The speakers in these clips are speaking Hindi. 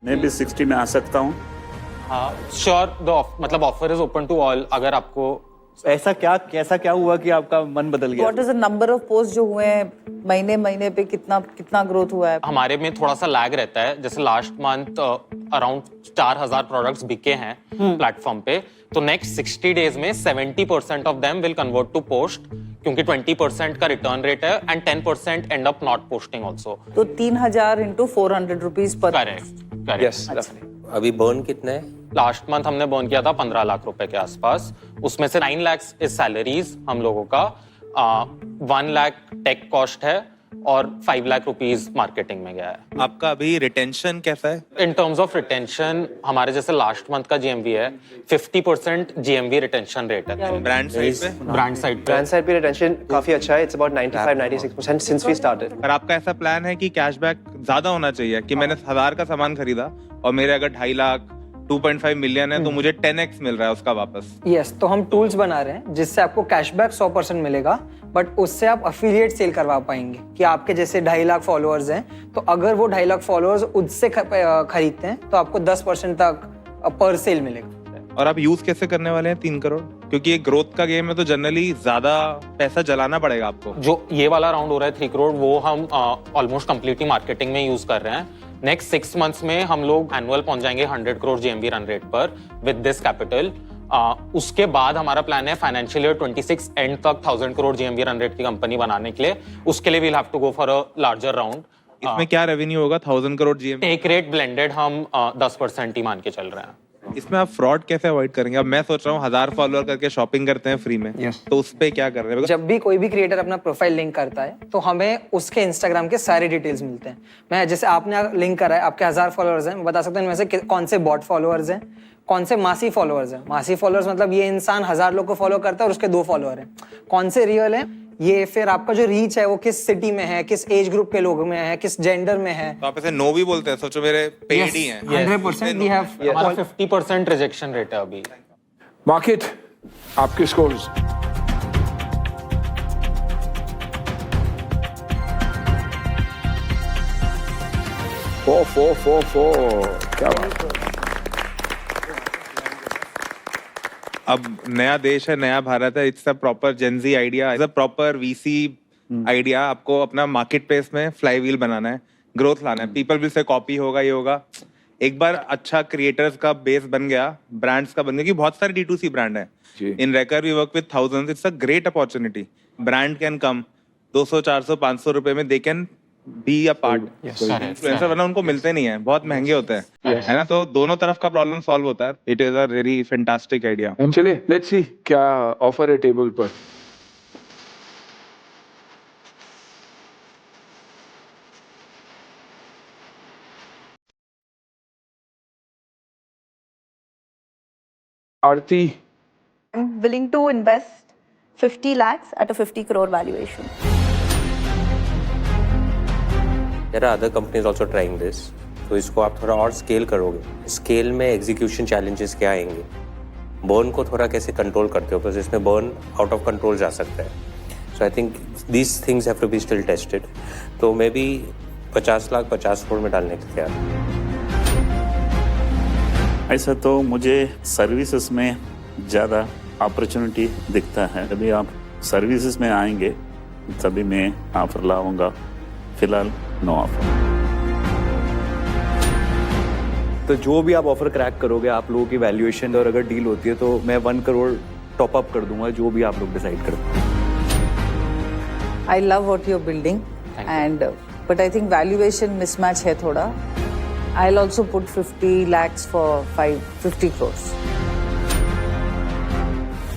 मैं भी 60 में आ सकता हूँ। हाँ श्योर, मतलब offer is open to all. अगर आपको ऐसा क्या हुआ कि आपका मन बदल गया? What is the number of post जो हुए हैं महीने महीने पे, कितना ग्रोथ हुआ है? हमारे में थोड़ा सा लैग रहता है। जैसे लास्ट मंथ अराउंड 4000 प्रोडक्ट्स बिके हैं प्लेटफॉर्म पे, तो नेक्स्ट 60 डेज में 70% of them will convert to post, क्योंकि 20% का रिटर्न रेट है and 10% and up not posting also. तो 3000 इंटू 400 रुपीज पर। करेक्ट। यस। अभी बर्न कितना है? लास्ट मंथ हमने बर्न किया था 15 लाख रुपए के आसपास। उसमें से 9 लाख इज सैलरीज हम लोगों का, 1 लाख टेक कॉस्ट है और 5 लाख रुपीज मार्केटिंग में गया है। आपका अभी रिटेंशन कैसा है? इन टर्म्स ऑफ रिटेंशन हमारे जैसे लास्ट मंथ का जीएमवी है 50% जीएमवी रिटेंशन रेट है। ब्रांड साइड पे? ब्रांड साइड पे रिटेंशन काफी अच्छा है। It's about 95-96% since we started. पर आपका ऐसा प्लान है कि कैशबैक ज्यादा होना चाहिए कि मैंने 1000 का सामान खरीदा और मेरे अगर 2.5 लाख 2.5 मिलियन है तो मुझे 10x मिल रहा है उसका वापस? यस, तो हम टूल्स बना रहे हैं जिससे आपको कैशबैक 100% मिलेगा, बट उससे आप अफिलिएट सेल करवा पाएंगे कि आपके जैसे 2.5 लाख फॉलोअर्स हैं, तो अगर वो 2.5 लाख फॉलोअर्स उससे खरीदते हैं तो आपको 10% तक पर सेल मिलेगा। और आप यूज कैसे करने वाले हैं 3 करोड़? क्योंकि ये ग्रोथ का गेम है तो जनरली ज्यादा पैसा जलाना पड़ेगा आपको। जो ये वाला राउंड हो रहा है 3 करोड़, वो हम ऑलमोस्ट कंप्लीटली मार्केटिंग में यूज कर रहे हैं। नेक्स्ट 6 मंथ्स में हम लोग एनुअल पहुंच जाएंगे 100 करोड़ जीएमवी रन रेट पर विद दिस कैपिटल। उसके बाद हमारा प्लान है फाइनेंशियल ईयर 26 एंड तक 1000 करोड़ जीएमवी रन रेट की कंपनी बनाने के लिए। उसके लिए we'll have to go for a larger round. इसमें क्या रेवेन्यू होगा 1000 करोड़ जीएमवी? एक रेट ब्लेंडेड हम 10% ही मान के चल रहे हैं। इसमें आप फ्रॉड कैसे अवॉइड करेंगे? अब मैं सोच रहा हूँ 1000 फॉलोअर करके शॉपिंग करते हैं फ्री में, तो उस पे क्या कर रहे हैं? जब भी कोई भी क्रिएटर अपना प्रोफाइल लिंक करता है तो हमें उसके इंस्टाग्राम के सारे डिटेल्स मिलते हैं। मैं जैसे आपने लिंक करा है, आपके 1000 फॉलोअर्स हैं, मैं बता सकता हूँ इनमें से कौन से बॉट फॉलोअर्स हैं, कौन से मासी फॉलोअर्स हैं। मासी फॉलोअर्स मतलब ये इंसान 1000 लोग को फॉलो करता है और उसके 2 फॉलोअर हैं। कौन से रियल है, ये फिर आपका जो रीच है वो किस सिटी में है, किस एज ग्रुप के लोगों में है, किस जेंडर में है। तो आप ऐसे नो भी बोलते हैं? सोचो मेरे पेड ही हैं। 100% वी हैव। हमारा 50% रिजेक्शन रेट है अभी। मार्केट आपके स्कोर्स? फोर क्या बात है। अब नया देश है, नया भारत है। It's a proper Gen Z idea, it's a proper VC idea. आपको अपना मार्केट प्लेस में फ्लाईव्हील बनाना है, ग्रोथ लाना है। पीपल विल से कॉपी होगा, ये होगा। एक बार अच्छा क्रिएटर्स का बेस बन गया, ब्रांड्स का बन गया, कि बहुत सारे D2C ब्रांड है। In wrecker we work with thousands. It's a great opportunity. Brand can come 200 400 500 रुपए में they can be a part. Influencer वरना उनको मिलते नहीं है, बहुत महंगे होते हैं, है ना? तो दोनों तरफ का प्रॉब्लम सॉल्व होता है। It is a very fantastic idea. चलिए लेट्स सी क्या ऑफर है टेबल पर। आरती, I'm willing to invest 50 lakhs at a 50 crore valuation. There are other companies also trying this. तो इसको आप थोड़ा और स्केल करोगे। स्केल में एग्जीक्यूशन चैलेंजेस क्या आएंगे? बर्न को थोड़ा कैसे कंट्रोल करते हो? तो इसमें बर्न आउट ऑफ कंट्रोल जा सकता है। So I think these things have to be still tested. तो मे बी 50 लाख 50 करोड़ में डालने के तैयार। ऐसा तो मुझे सर्विसेज में ज़्यादा अपॉर्चुनिटी दिखता है। अभी आप सर्विसेज में आएंगे तभी मैं ऑफर लाऊंगा, फिलहाल नो ऑफर। तो जो भी आप ऑफर क्रैक करोगे, आप लोगों की वैल्यूएशन और अगर डील होती है तो मैं 1 करोड़ टॉप अप कर दूंगा, जो भी आप लोग डिसाइड करते हैं। I love what you are building and but I think valuation mismatch है थोड़ा। I will also put 50 lakhs for 50 crores।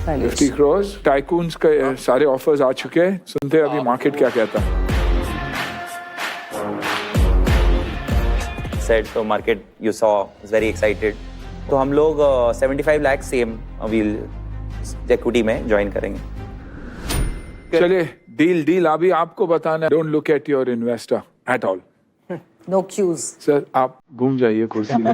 50 crores tycoons के सारे ऑफर्स आ चुके हैं। सुनते हैं अभी मार्केट क्या कहता है। So market you saw is very excited. तो हम लोग 75 लाख सेम व्हील इक्विटी में ज्वाइन करेंगे। चलिए डील अभी आपको बताना है। Don't look at your investor at all. No cues. Sir आप घूम जाइए कुर्सी में।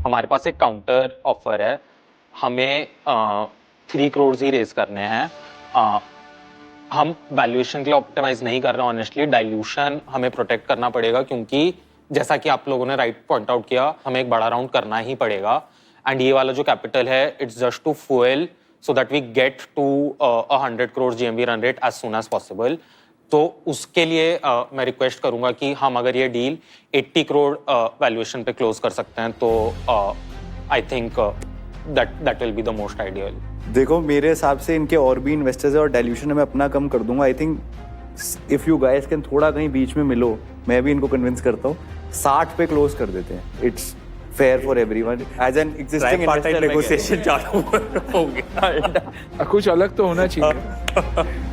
हमारे पास एक काउंटर ऑफर है हमें 3 करोड़ ही रेज करने हैं। हम वैल्यूएशन के लिए ऑप्टिमाइज नहीं कर रहे हैं ऑनेस्टली, डाइल्यूशन हमें प्रोटेक्ट करना पड़ेगा क्योंकि जैसा कि आप लोगों ने राइट पॉइंट आउट किया, हमें एक बड़ा राउंड करना ही पड़ेगा। एंड ये वाला जो कैपिटल है it's just to fuel so that we get to 100 crore GMV run rate as soon as possible. तो उसके लिए मैं रिक्वेस्ट करूंगा कि हम अगर ये डील 80 करोड़ वैल्यूएशन पे क्लोज कर सकते हैं तो I think that will be the most ideal. देखो मेरे हिसाब से इनके और भी इन्वेस्टर्स है और डाइल्यूशन मैं अपना कम कर दूंगा। I think if you guys can थोड़ा कहीं बीच में मिलो, मैं भी इनको कन्विंस करता हूँ 60 पे क्लोज कर देते हैं। It's fair for everyone as an existing investor. Negotiation चालू हो गया। कुछ अलग तो होना चाहिए।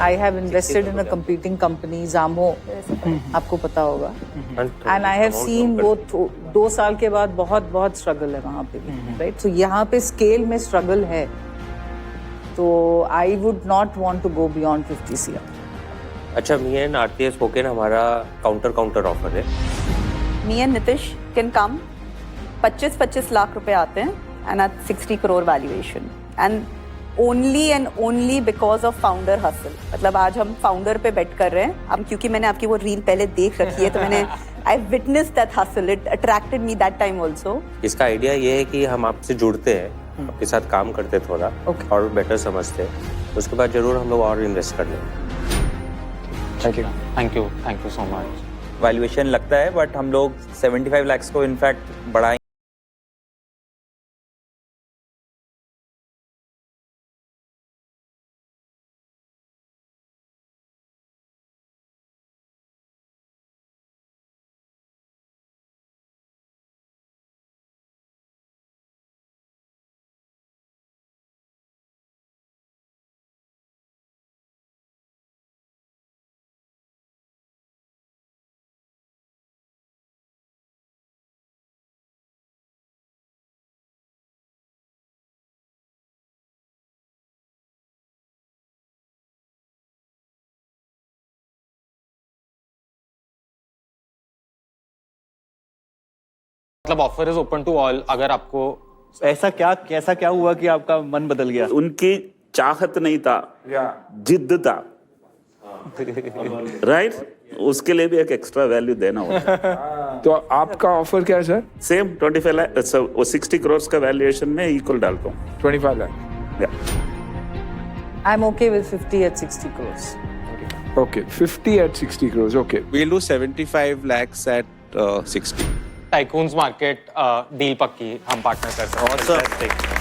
I have invested in a competing company, Zamo, आपको पता होगा। And I have seen वो 2 साल के बाद बहुत बहुत स्ट्रगल है वहाँ पे भी, राइट? So यहाँ पे स्केल में स्ट्रगल है, तो I would not want to go beyond 50 CR। अच्छा, me and Aarti have spoken, हमारा काउंटर ऑफर है। Me and Nitish can come, 25 lakh रुपए आते हैं and at 60 crore valuation and only and only because of founder hustle। मतलब आज हम फाउंडर पे बेट कर रहे हैं। अब क्योंकि मैंने आपकी वो रील पहले देख रखी है तो मैंने I witnessed that hustle, it attracted me that time also। इसका आइडिया ये है कि हम आपसे जुड़ते हैं, आपके साथ काम करते थोड़ा और बेटर समझते हैं, उसके बाद जरूर हम लोग और इन्वेस्ट कर लेंगे। Thank you so much. Valuation लगता है बट हम लोग 75 लाख को इनफैक्ट बढ़ाएंगे। मतलब offer is open to all. अगर आपको ऐसा क्या हुआ कि आपका मन बदल गया? उनकी चाहत नहीं था, जिद्द था, राइट? उसके लिए भी एक एक्स्ट्रा वैल्यू देना होता है। तो आपका ऑफर क्या है सर? सेम 25 लाख, 60 करोड़ का वैल्यूएशन में इक्वल डालता हूँ। 25 lakh. I'm okay with 50 at 60 crores। Okay, 50 at 60 crores, okay। We'll do 75 lakhs at 60। Tycoons market deal पक्की, हम पार्टनर कर सकते हैं।